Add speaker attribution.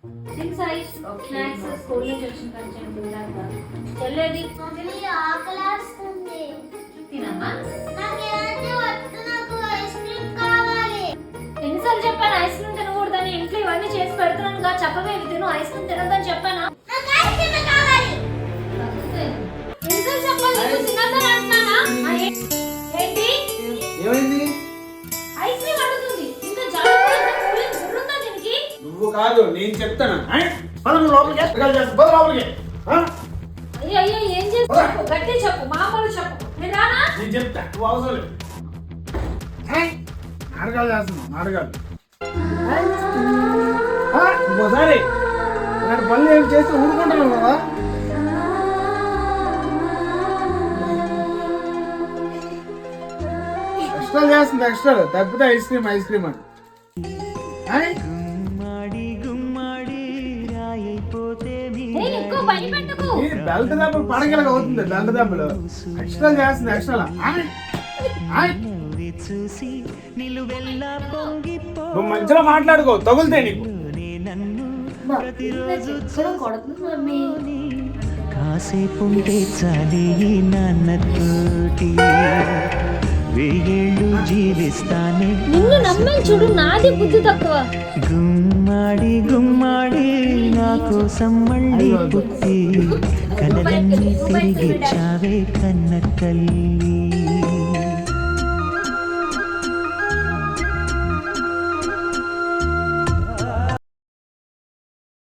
Speaker 1: Things ice snacks school నుంచి వచ్చిన కొంచెం తిన్నాక చెల్లేది
Speaker 2: మమ్మీ ఆకలేస్తుంది.
Speaker 1: తినమ్మా.
Speaker 2: నాకేంటి వద్దు, నాకు ఐస్ క్రీమ్ కావాలి.
Speaker 1: ఎన్నిసార్లు చెప్పాను ఐస్ క్రీమ్ తినకూడదని? ఇంట్లో ఇవన్నీ చేసి పెడుతున్నానుగా, చక్కగా ఇవి తిను, ఐస్ క్రీమ్ తినొద్దని చెప్పానా?
Speaker 2: నాకు ఐస్ క్రీమ్ కావాలి.
Speaker 1: ఎన్నిసార్లు చెప్పాలి? నువ్వు తినొద్దని అంటున్నానా? ఏంటి
Speaker 3: ఏమైంది?
Speaker 1: ఐస్ క్రీమ్ అడుగుతుంది. ఇంకా జరుగుతుందా దీనికి?
Speaker 3: నువ్వు కాదు నేను చెప్తాను. పద నువ్వు లోపలికి, పద లోపలికి.
Speaker 1: అయ్యో అయ్యో ఏం చేస్తావు? గట్టి చెప్పు, మామూలు చెప్పు. నేను రానా?
Speaker 3: నేను చెప్తా, నువ్వు అవసరం లేదు. నాటకాలు చేస్తున్నావు, నాటకాలు. ఇంకోసారి ఇలాంటి పనులు ఏం చేస్తే ఊరుకుంటున్నావు కదా. ఎక్స్ట్రా చేస్తుంది, ఎక్స్ట్రా తప్పితే ఐస్ క్రీమ్ అని
Speaker 1: ఎక్కువ భయపెట్టకు.
Speaker 3: బెల్ట్ దెబ్బలు పడగలగా అవుతుంది. బెల్ట్ దెబ్బలు ఎక్స్ట్రా చేస్తుంది, ఎక్స్ట్రా. నువ్వు మంచిగా మాట్లాడుకో, తగులుతే నీకు.
Speaker 4: కాసేపుంటే చాలి నాన్నతోటి వెయ్యేళ్ళు జీవిస్తానే.
Speaker 1: నిన్ను నమ్మని చూడు, నాది బుద్ధి తక్కువ.
Speaker 4: గుమ్మాడి గుమ్మాడి నా కోసం మళ్ళీ పుట్టి కలలన్నీ తిరిగిచ్చావే కన్న తల్లి.